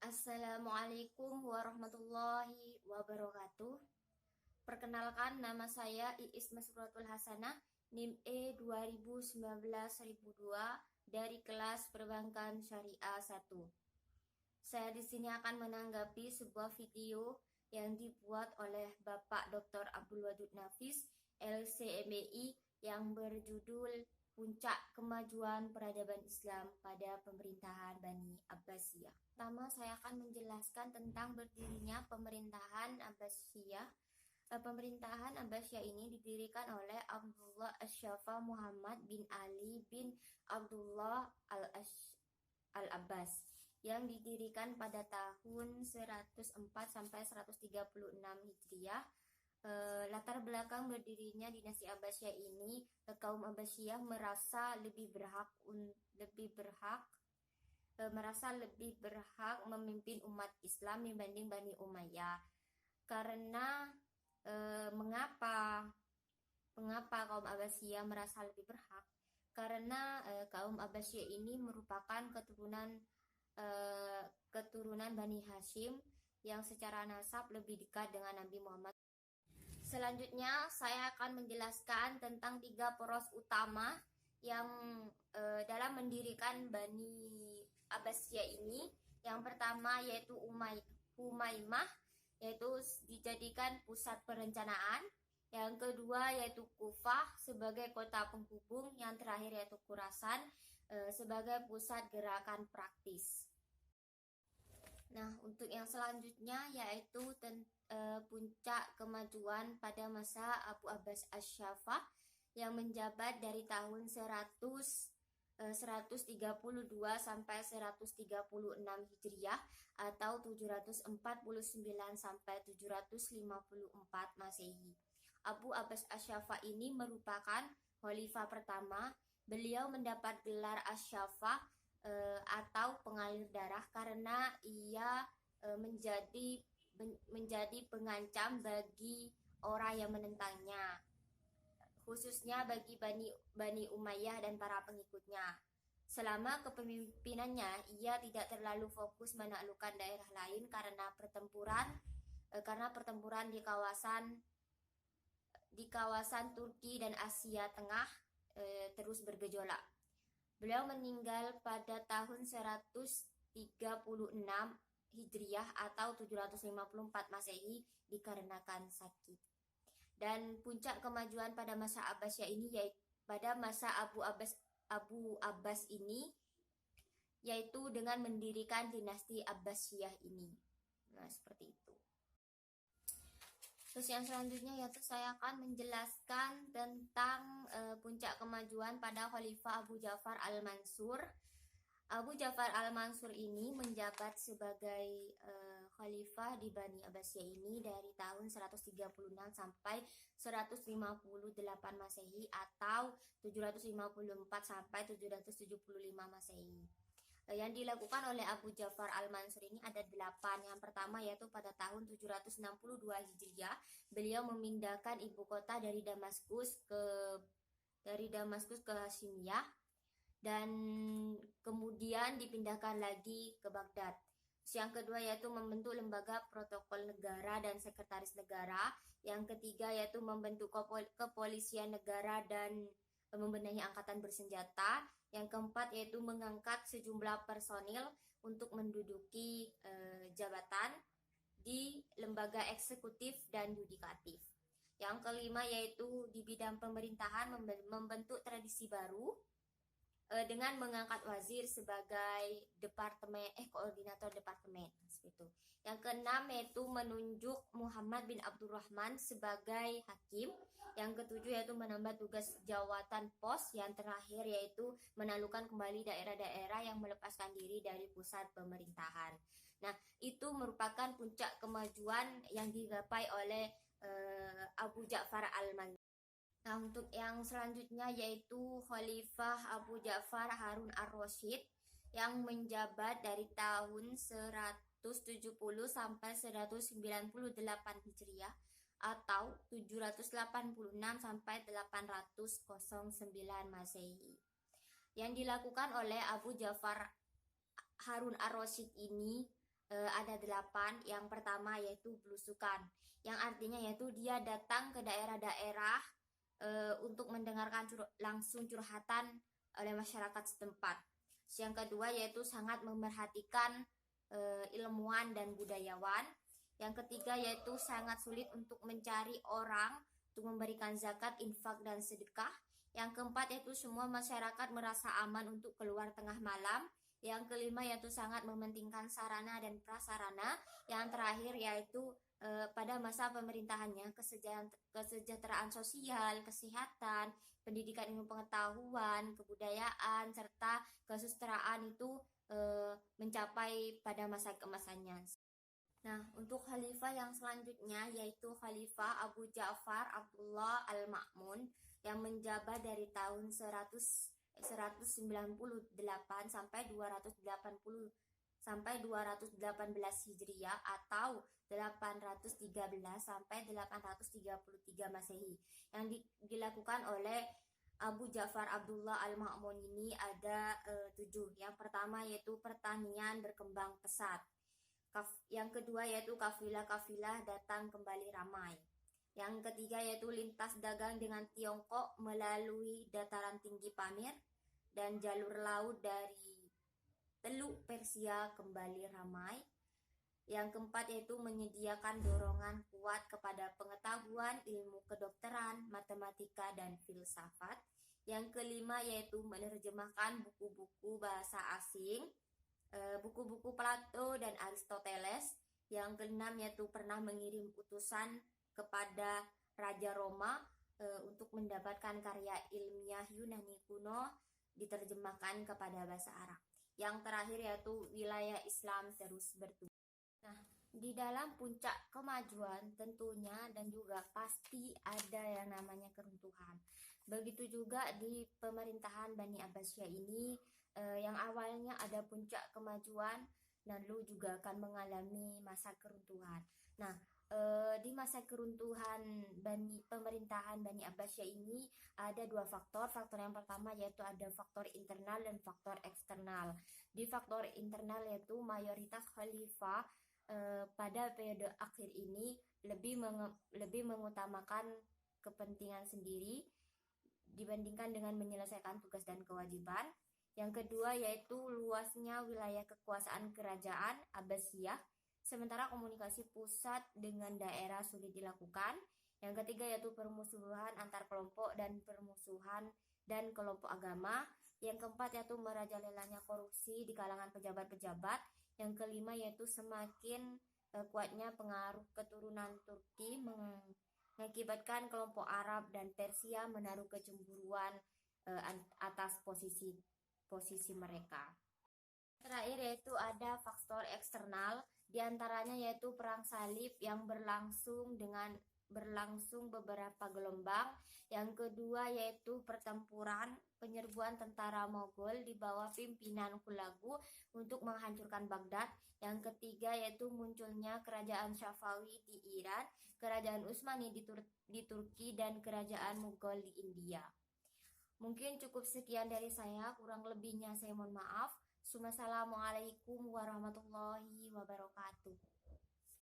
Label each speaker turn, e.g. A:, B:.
A: Assalamualaikum warahmatullahi wabarakatuh. Perkenalkan, nama saya Iis Masroatul Hasanah, NIM E 2019-1002 dari kelas Perbankan Syariah 1. Saya di sini akan menanggapi sebuah video yang dibuat oleh Bapak Dr. Abdul Wadud Nafis, LCMBI, yang berjudul Puncak Kemajuan Peradaban Islam pada Pemerintahan Bani Abbasiyah. Pertama, saya akan menjelaskan tentang berdirinya pemerintahan Abbasiyah. Pemerintahan Abbasiyah ini didirikan oleh Abdullah Asy-Syafa Muhammad bin Ali bin Abdullah Al-Abbas yang didirikan pada tahun 104 sampai 136 Hijriah. Latar belakang berdirinya dinasti Abbasiyah ini, kaum Abbasiyah merasa lebih berhak memimpin umat Islam dibanding Bani Umayyah. Karena mengapa kaum Abbasiyah merasa lebih berhak? Karena kaum Abbasiyah ini merupakan keturunan Bani Hashim yang secara nasab lebih dekat dengan Nabi Muhammad. Selanjutnya, saya akan menjelaskan tentang 3 poros utama yang dalam mendirikan Bani Abbasiyah ini. Yang pertama yaitu Humaimah, yaitu dijadikan pusat perencanaan. Yang kedua yaitu Kufah sebagai kota penghubung. Yang terakhir yaitu Khurasan sebagai pusat gerakan praktis. Nah, untuk yang selanjutnya yaitu puncak kemajuan pada masa Abu Abbas Asy-Syafa yang menjabat dari tahun 132 sampai 136 Hijriah atau 749 sampai 754 Masehi. Abu Abbas Asy-Syafa ini merupakan khalifah pertama. Beliau mendapat gelar Asy-Syafa atau pengalir darah karena ia menjadi pengancam bagi orang yang menentangnya, khususnya bagi Bani Umayyah dan para pengikutnya. Selama kepemimpinannya, ia tidak terlalu fokus menaklukkan daerah lain karena pertempuran di kawasan Turki dan Asia Tengah terus bergejolak. Beliau meninggal pada tahun 136 Hijriah atau 754 Masehi dikarenakan sakit. Dan puncak kemajuan pada masa Abbasiyah ini yaitu pada masa Abu Abbas ini yaitu dengan mendirikan dinasti Abbasiyah ini. Nah, seperti itu. Terus yang selanjutnya yaitu saya akan menjelaskan tentang puncak kemajuan pada Khalifah Abu Ja'far Al-Mansur. Abu Ja'far Al-Mansur ini menjabat sebagai khalifah di Bani Abbasiyah ini dari tahun 136 sampai 158 Masehi atau 754 sampai 775 Masehi. Yang dilakukan oleh Abu Ja'far Al-Mansur ini ada 8. Yang pertama yaitu pada tahun 762 Hijriah, beliau memindahkan ibu kota dari Damaskus ke Hashimiyah dan kemudian dipindahkan lagi ke Baghdad. Yang kedua yaitu membentuk lembaga protokol negara dan sekretaris negara. Yang ketiga yaitu membentuk kepolisian negara dan membenahi angkatan bersenjata. Yang keempat yaitu mengangkat sejumlah personil untuk menduduki jabatan di lembaga eksekutif dan yudikatif. Yang kelima yaitu di bidang pemerintahan membentuk tradisi baru dengan mengangkat wazir sebagai koordinator departemen seperti itu. Yang keenam yaitu menunjuk Muhammad bin Abdurrahman sebagai hakim. Yang ketujuh yaitu menambah tugas jawatan pos. Yang terakhir yaitu menaklukkan kembali daerah-daerah yang melepaskan diri dari pusat pemerintahan. Nah, itu merupakan puncak kemajuan yang digapai oleh Abu Ja'far Al-Mansur. Nah, untuk yang selanjutnya yaitu Khalifah Abu Ja'far Harun Ar-Rasyid yang menjabat dari tahun 170 sampai 198 Hijriah atau 786 sampai 809 Masehi. Yang dilakukan oleh Abu Ja'far Harun Ar-Rasyid ini ada 8. Yang pertama yaitu belusukan, yang artinya yaitu dia datang ke daerah-daerah untuk mendengarkan langsung curhatan oleh masyarakat setempat. Yang kedua yaitu sangat memerhatikan ilmuwan dan budayawan. Yang ketiga yaitu sangat sulit untuk mencari orang untuk memberikan zakat, infak, dan sedekah. Yang keempat yaitu semua masyarakat merasa aman untuk keluar tengah malam. Yang kelima yaitu sangat mementingkan sarana dan prasarana. Yang terakhir yaitu pada masa pemerintahannya kesejahteraan sosial, kesehatan, pendidikan ilmu pengetahuan, kebudayaan, serta kesusilaan itu mencapai pada masa keemasannya. Nah, untuk khalifah yang selanjutnya yaitu Khalifah Abu Ja'far Abdullah Al-Ma'mun yang menjabat dari tahun 198 sampai 280 sampai 218 Hijriah atau 813 sampai 833 Masehi. Yang dilakukan oleh Abu Ja'far Abdullah Al-Ma'mun ini ada 7. Yang pertama yaitu pertanian berkembang pesat. Yang kedua yaitu kafilah-kafilah datang kembali ramai. Yang ketiga yaitu lintas dagang dengan Tiongkok melalui dataran tinggi Pamir dan jalur laut dari Teluk Persia kembali ramai. Yang keempat yaitu menyediakan dorongan kuat kepada pengetahuan ilmu kedokteran, matematika, dan filsafat. Yang kelima yaitu menerjemahkan buku-buku bahasa asing, buku-buku Plato dan Aristoteles. Yang keenam yaitu pernah mengirim utusan kepada Raja Roma untuk mendapatkan karya ilmiah Yunani kuno diterjemahkan kepada bahasa Arab. Yang terakhir yaitu wilayah Islam terus bertumbuh. Nah, di dalam puncak kemajuan tentunya dan juga pasti ada yang namanya keruntuhan. Begitu juga di pemerintahan Bani Abbasiyah ini yang awalnya ada puncak kemajuan lalu juga akan mengalami masa keruntuhan. Nah, di masa keruntuhan pemerintahan Bani Abbasiyah ini ada 2 faktor. Faktor yang pertama yaitu ada faktor internal dan faktor eksternal. Di faktor internal yaitu mayoritas khalifah pada periode akhir ini lebih mengutamakan kepentingan sendiri dibandingkan dengan menyelesaikan tugas dan kewajiban. Yang kedua yaitu luasnya wilayah kekuasaan kerajaan Abbasiyah, sementara komunikasi pusat dengan daerah sulit dilakukan. Yang ketiga yaitu permusuhan antar kelompok dan permusuhan dan kelompok agama. Yang keempat yaitu merajalelanya korupsi di kalangan pejabat-pejabat. Yang kelima yaitu semakin kuatnya pengaruh keturunan Turki mengakibatkan kelompok Arab dan Persia menaruh kecemburuan atas posisi mereka. Terakhir yaitu ada faktor eksternal, diantaranya yaitu perang salib yang berlangsung beberapa gelombang. Yang kedua yaitu pertempuran penyerbuan tentara Mogol di bawah pimpinan Hulagu untuk menghancurkan Baghdad. Yang ketiga yaitu munculnya kerajaan Safawi di Iran, kerajaan Utsmani di Turki, dan kerajaan Mughal di India. Mungkin cukup sekian dari saya, kurang lebihnya saya mohon maaf. Wassalamualaikum warahmatullahi wabarakatuh.